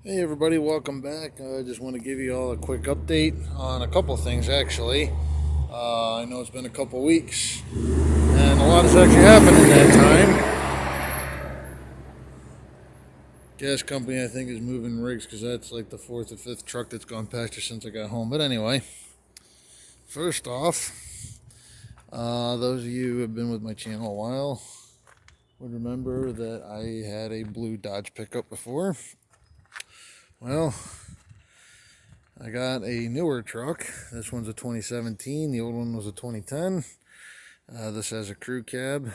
Hey everybody, welcome back. I just want to give you all a quick update on a couple things actually. I know it's been a couple weeks and a lot has actually happened in that time. Gas company I think is moving rigs because that's like the fourth or fifth truck that's gone past here since I got home. But anyway, first off, those of you who have been with my channel a while would remember that I had a blue Dodge pickup before. Well, I got a newer truck. This one's a 2017. The old one was a 2010. This has a crew cab,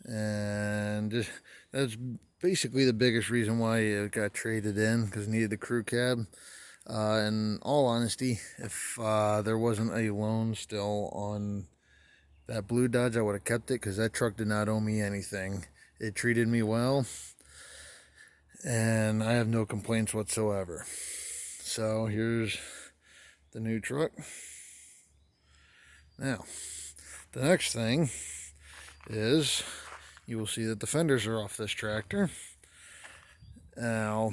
and that's basically the biggest reason why it got traded in, because it needed the crew cab. In all honesty, if there wasn't a loan still on that blue Dodge, I would have kept it because that truck did not owe me anything. It treated me well, and I have no complaints whatsoever. So here's the new truck. Now, the next thing is you will see that the fenders are off this tractor. Now,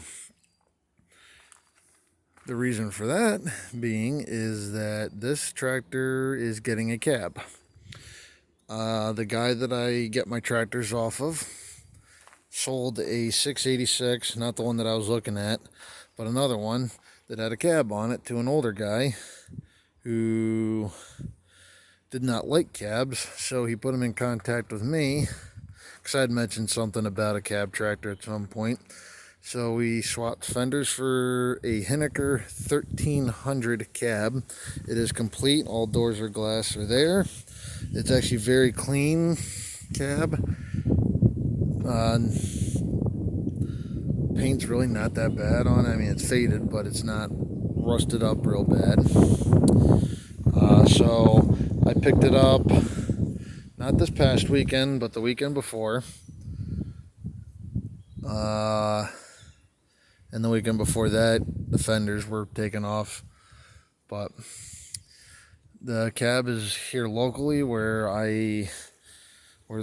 the reason for that being is that this tractor is getting a cab. The guy that I get my tractors off of sold a 686, not the one that I was looking at, but another one that had a cab on it to an older guy who did not like cabs, so he put him in contact with me because I had mentioned something about a cab tractor at some point. So we swapped fenders for a Henniker 1300 cab. It is complete. All doors or glass are there. It's actually very clean cab. Paint's really not that bad on it. I mean, it's faded, but it's not rusted up real bad. So I picked it up not this past weekend, but the weekend before. And the weekend before that, the fenders were taken off. But the cab is here locally where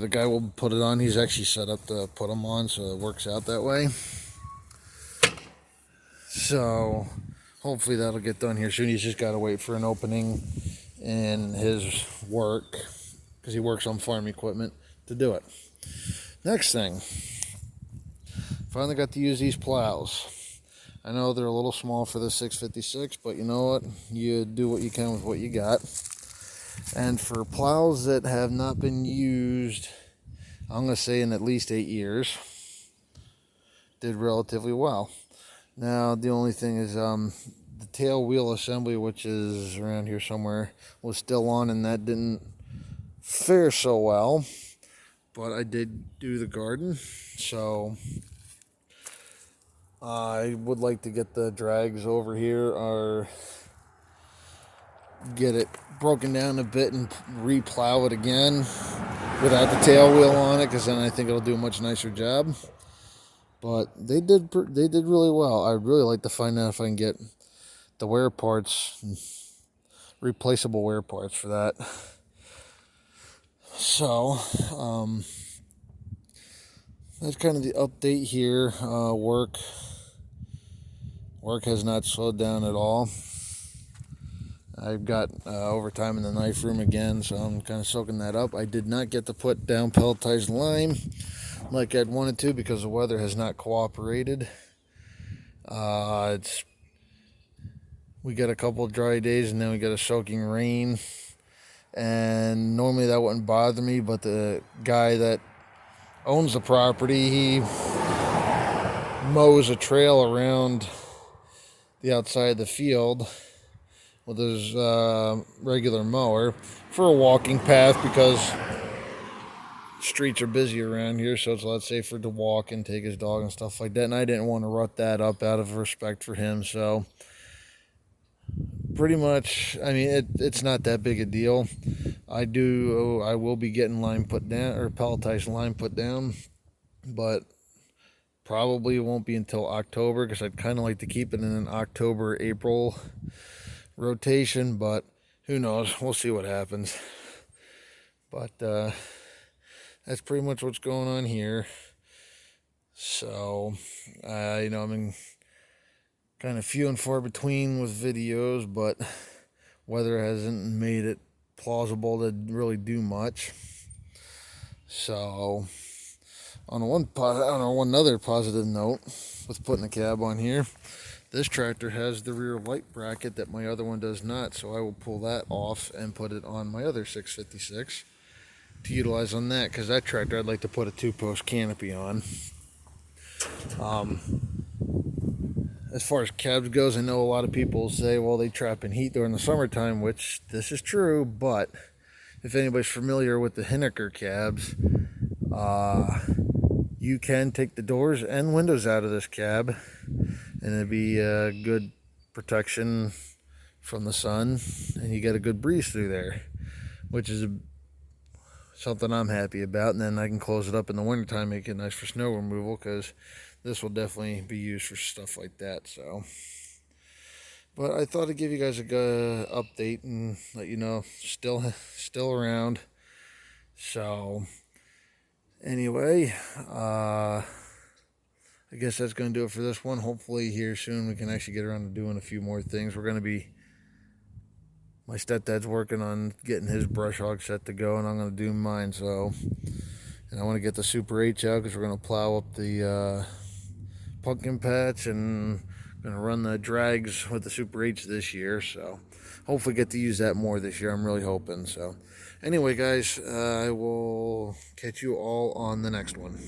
the guy will put it on. He's actually set up to put them on, so it works out that way. So hopefully that'll get done here soon. He's just got to wait for an opening in his work, because he works on farm equipment, to do it. Next thing, finally got to use these plows. I know they're a little small for the 656, but you know what? You do what you can with what you got. And for plows that have not been used, I'm going to say in at least 8 years, did relatively well. Now, the only thing is the tail wheel assembly, which is around here somewhere, was still on, and that didn't fare so well. But I did do the garden, so I would like to get the drags over here or get it broken down a bit and re-plow it again without the tail wheel on it, because then I think it'll do a much nicer job. But they did really well. I'd really like to find out if I can get the wear parts, replaceable wear parts for that. So that's kind of the update here. Work has not slowed down at all. I've got overtime in the knife room again, so I'm kind of soaking that up. I did not get to put down pelletized lime like I'd wanted to because the weather has not cooperated. We get a couple of dry days and then we get a soaking rain, and normally that wouldn't bother me, but the guy that owns the property, he mows a trail around the outside of the field with his regular mower for a walking path, because streets are busy around here, so it's a lot safer to walk and take his dog and stuff like that. And I didn't want to rut that up out of respect for him, so pretty much, I mean, it's not that big a deal. I will be getting lime put down, or pelletized lime put down, but probably won't be until October, because I'd kind of like to keep it in an October-April rotation, but who knows? We'll see what happens. But that's pretty much what's going on here. So, you know, I'm in kind of few and far between with videos, but weather hasn't made it plausible to really do much. So, on one other positive note, with putting the cab on here, this tractor has the rear light bracket that my other one does not, so I will pull that off and put it on my other 656 to utilize on that, because that tractor I'd like to put a 2-post canopy on. As far as cabs goes, I know a lot of people say, well, they trap in heat during the summertime, which this is true, but if anybody's familiar with the Henniker cabs, you can take the doors and windows out of this cab, and it'd be a good protection from the sun, and you get a good breeze through there, which is something I'm happy about. And then I can close it up in the wintertime, make it nice for snow removal, because this will definitely be used for stuff like that. So, but I thought I'd give you guys a good update and let you know still around. So anyway, I guess that's going to do it for this one. Hopefully here soon we can actually get around to doing a few more things. My stepdad's working on getting his brush hog set to go, and I'm going to do mine. So, and I want to get the Super H out, because we're going to plow up the pumpkin patch, and going to run the drags with the Super H this year. So hopefully get to use that more this year. I'm really hoping. So anyway, guys, I will catch you all on the next one.